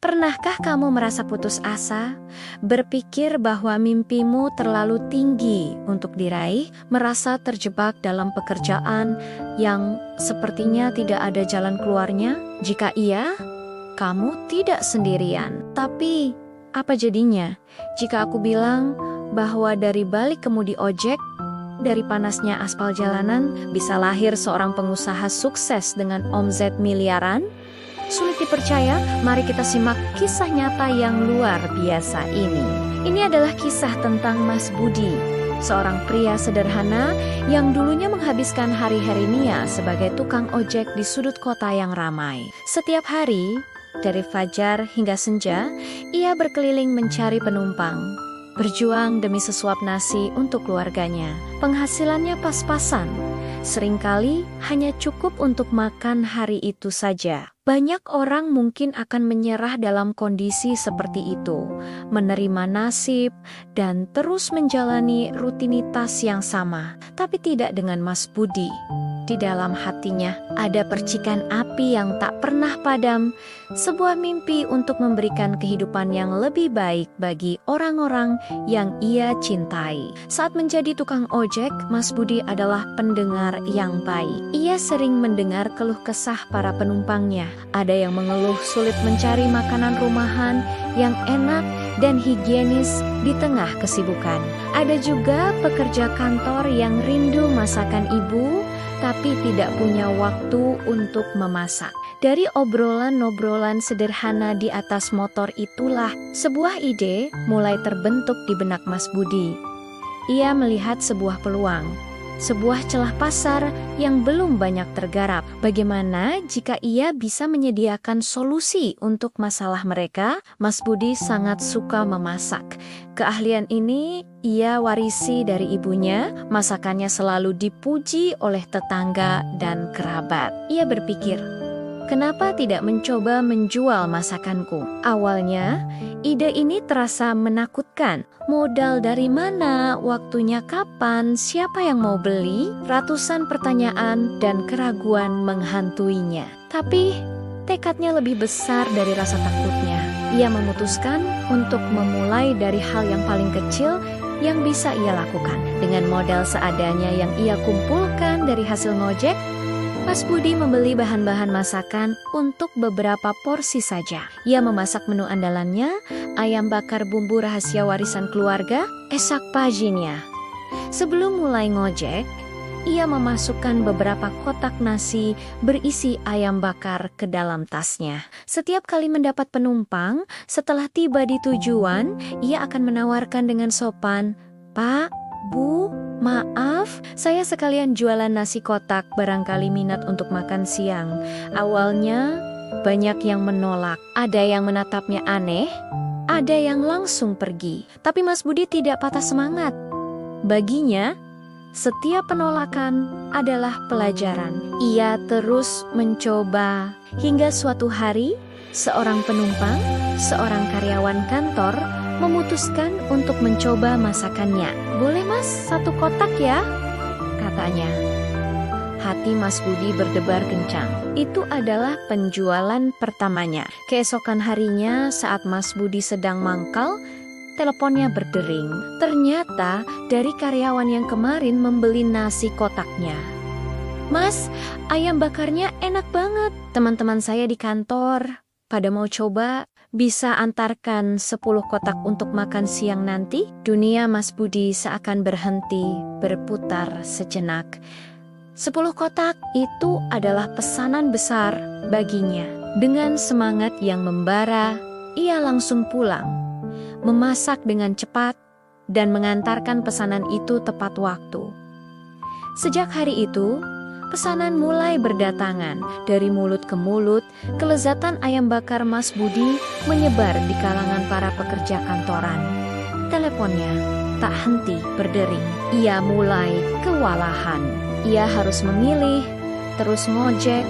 Pernahkah kamu merasa putus asa, berpikir bahwa mimpimu terlalu tinggi untuk diraih, merasa terjebak dalam pekerjaan yang sepertinya tidak ada jalan keluarnya? Jika iya, kamu tidak sendirian. Tapi, apa jadinya jika aku bilang bahwa dari balik kemudi ojek, dari panasnya aspal jalanan, bisa lahir seorang pengusaha sukses dengan omset miliaran? Sulit dipercaya, mari kita simak kisah nyata yang luar biasa ini. Ini adalah kisah tentang Mas Budi, seorang pria sederhana yang dulunya menghabiskan hari-harinya sebagai tukang ojek di sudut kota yang ramai. Setiap hari, dari fajar hingga senja, ia berkeliling mencari penumpang, berjuang demi sesuap nasi untuk keluarganya. Penghasilannya pas-pasan, seringkali hanya cukup untuk makan hari itu saja. Banyak orang mungkin akan menyerah dalam kondisi seperti itu, menerima nasib dan terus menjalani rutinitas yang sama. Tapi tidak dengan Mas Budi. Di dalam hatinya ada percikan api yang tak pernah padam, sebuah mimpi untuk memberikan kehidupan yang lebih baik bagi orang-orang yang ia cintai. Saat menjadi tukang ojek, Mas Budi adalah pendengar yang baik. Ia sering mendengar keluh kesah para penumpangnya. Ada yang mengeluh sulit mencari makanan rumahan yang enak dan higienis di tengah kesibukan. Ada juga pekerja kantor yang rindu masakan ibu, tapi tidak punya waktu untuk memasak. Dari obrolan-obrolan sederhana di atas motor itulah sebuah ide mulai terbentuk di benak Mas Budi. Ia melihat sebuah peluang, sebuah celah pasar yang belum banyak tergarap. Bagaimana jika ia bisa menyediakan solusi untuk masalah mereka? Mas Budi sangat suka memasak. Keahlian ini ia warisi dari ibunya. Masakannya selalu dipuji oleh tetangga dan kerabat. Ia berpikir, kenapa tidak mencoba menjual masakanku? Awalnya, ide ini terasa menakutkan. Modal dari mana? Waktunya kapan? Siapa yang mau beli? Ratusan pertanyaan dan keraguan menghantuinya. Tapi, tekadnya lebih besar dari rasa takutnya. Ia memutuskan untuk memulai dari hal yang paling kecil yang bisa ia lakukan. Dengan modal seadanya yang ia kumpulkan dari hasil ngojek, Mas Budi membeli bahan-bahan masakan untuk beberapa porsi saja. Ia memasak menu andalannya, ayam bakar bumbu rahasia warisan keluarga, esak paginya. Sebelum mulai ngojek, ia memasukkan beberapa kotak nasi berisi ayam bakar ke dalam tasnya. Setiap kali mendapat penumpang, setelah tiba di tujuan, ia akan menawarkan dengan sopan, "Pak, Bu, maaf, saya sekalian jualan nasi kotak, barangkali minat untuk makan siang." Awalnya, banyak yang menolak. Ada yang menatapnya aneh, ada yang langsung pergi. Tapi Mas Budi tidak patah semangat. Baginya, setiap penolakan adalah pelajaran. Ia terus mencoba hingga suatu hari, seorang penumpang, seorang karyawan kantor, memutuskan untuk mencoba masakannya. "Boleh Mas, 1 kotak ya?" katanya. Hati Mas Budi berdebar kencang. Itu adalah penjualan pertamanya. Keesokan harinya saat Mas Budi sedang mangkal, teleponnya berdering. Ternyata dari karyawan yang kemarin membeli nasi kotaknya. "Mas, ayam bakarnya enak banget. Teman-teman saya di kantor pada mau coba, bisa antarkan 10 kotak untuk makan siang nanti?" Dunia Mas Budi seakan berhenti berputar sejenak. 10 kotak itu adalah pesanan besar baginya. Dengan semangat yang membara, ia langsung pulang, memasak dengan cepat, dan mengantarkan pesanan itu tepat waktu. Sejak hari itu, pesanan mulai berdatangan. Dari mulut ke mulut, kelezatan ayam bakar Mas Budi menyebar di kalangan para pekerja kantoran. Teleponnya tak henti berdering. Ia mulai kewalahan. Ia harus memilih, terus ngojek,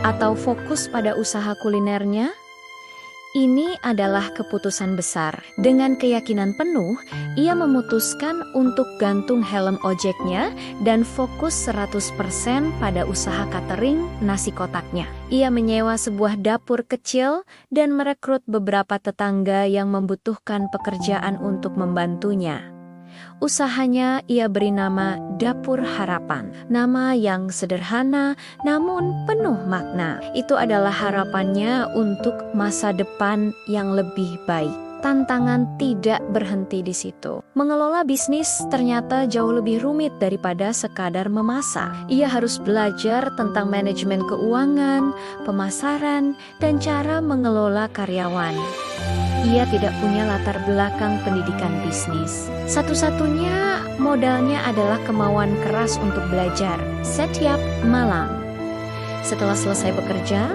atau fokus pada usaha kulinernya. Ini adalah keputusan besar. Dengan keyakinan penuh, ia memutuskan untuk gantung helm ojeknya dan fokus 100% pada usaha catering nasi kotaknya. Ia menyewa sebuah dapur kecil dan merekrut beberapa tetangga yang membutuhkan pekerjaan untuk membantunya. Usahanya ia beri nama Dapur Harapan, nama yang sederhana namun penuh makna. Itu adalah harapannya untuk masa depan yang lebih baik. Tantangan tidak berhenti di situ. Mengelola bisnis ternyata jauh lebih rumit daripada sekadar memasak. Ia harus belajar tentang manajemen keuangan, pemasaran, dan cara mengelola karyawan. Ia tidak punya latar belakang pendidikan bisnis. Satu-satunya modalnya adalah kemauan keras untuk belajar setiap malam. Setelah selesai bekerja,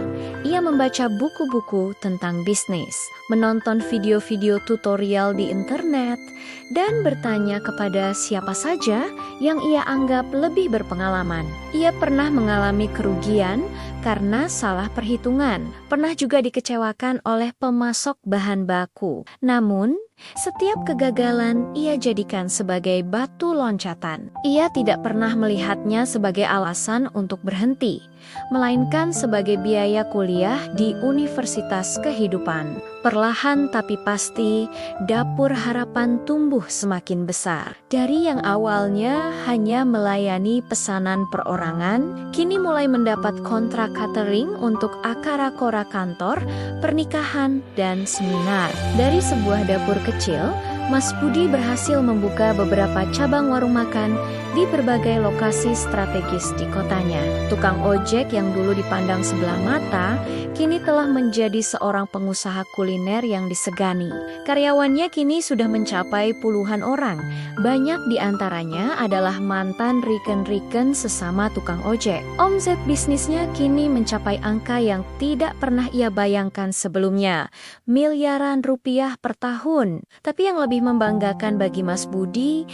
ia membaca buku-buku tentang bisnis, menonton video-video tutorial di internet, dan bertanya kepada siapa saja yang ia anggap lebih berpengalaman. Ia pernah mengalami kerugian karena salah perhitungan, pernah juga dikecewakan oleh pemasok bahan baku. Namun, setiap kegagalan ia jadikan sebagai batu loncatan. Ia tidak pernah melihatnya sebagai alasan untuk berhenti, melainkan sebagai biaya kuliah di universitas kehidupan. Perlahan tapi pasti, Dapur Harapan tumbuh semakin besar. Dari yang awalnya hanya melayani pesanan perorangan, kini mulai mendapat kontrak catering untuk akara-kora kantor, pernikahan, dan seminar. Dari sebuah dapur kecil, Mas Budi berhasil membuka beberapa cabang warung makan di berbagai lokasi strategis di kotanya. Tukang ojek yang dulu dipandang sebelah mata, kini telah menjadi seorang pengusaha kuliner yang disegani. Karyawannya kini sudah mencapai puluhan orang. Banyak di antaranya adalah mantan riken-riken sesama tukang ojek. Omset bisnisnya kini mencapai angka yang tidak pernah ia bayangkan sebelumnya. Miliaran rupiah per tahun. Tapi yang lebih membanggakan bagi Mas Budi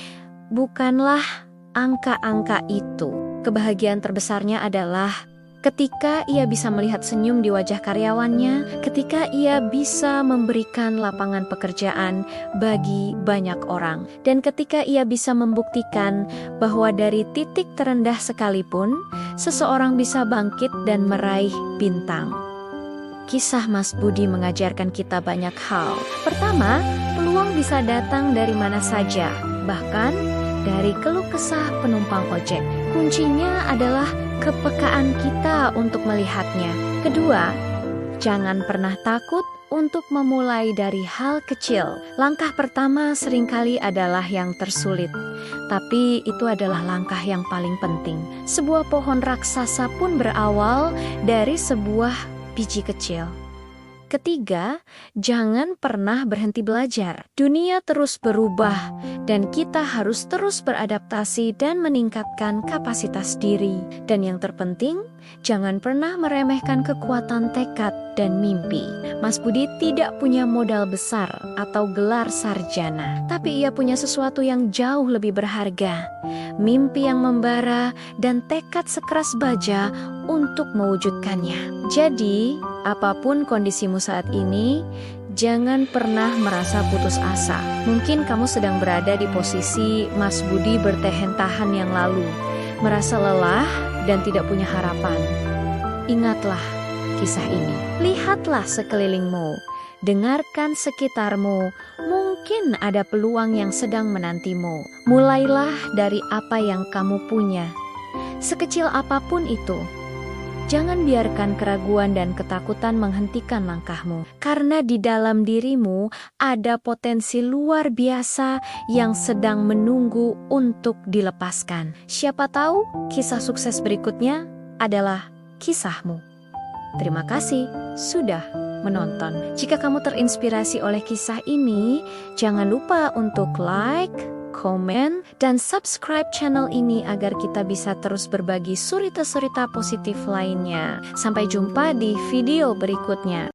bukanlah angka-angka itu. Kebahagiaan terbesarnya adalah ketika ia bisa melihat senyum di wajah karyawannya, ketika ia bisa memberikan lapangan pekerjaan bagi banyak orang, dan ketika ia bisa membuktikan bahwa dari titik terendah sekalipun, seseorang bisa bangkit dan meraih bintang. Kisah Mas Budi mengajarkan kita banyak hal. Pertama, peluang bisa datang dari mana saja, bahkan dari keluh kesah penumpang ojek. Kuncinya adalah kepekaan kita untuk melihatnya. Kedua, jangan pernah takut untuk memulai dari hal kecil. Langkah pertama seringkali adalah yang tersulit, tapi itu adalah langkah yang paling penting. Sebuah pohon raksasa pun berawal dari sebuah biji kecil. Ketiga, jangan pernah berhenti belajar. Dunia terus berubah dan kita harus terus beradaptasi dan meningkatkan kapasitas diri. Dan yang terpenting, jangan pernah meremehkan kekuatan tekad dan mimpi. Mas Budi tidak punya modal besar atau gelar sarjana, tapi ia punya sesuatu yang jauh lebih berharga. Mimpi yang membara dan tekad sekeras baja untuk mewujudkannya. Jadi, apapun kondisimu saat ini, jangan pernah merasa putus asa. Mungkin kamu sedang berada di posisi Mas Budi bertahan-tahan yang lalu, merasa lelah dan tidak punya harapan. Ingatlah kisah ini. Lihatlah sekelilingmu, dengarkan sekitarmu, mungkin ada peluang yang sedang menantimu. Mulailah dari apa yang kamu punya, sekecil apapun itu. Jangan biarkan keraguan dan ketakutan menghentikan langkahmu, karena di dalam dirimu ada potensi luar biasa yang sedang menunggu untuk dilepaskan. Siapa tahu kisah sukses berikutnya adalah kisahmu. Terima kasih sudah menonton. Jika kamu terinspirasi oleh kisah ini, jangan lupa untuk like, komen, dan subscribe channel ini agar kita bisa terus berbagi cerita-cerita positif lainnya. Sampai jumpa di video berikutnya.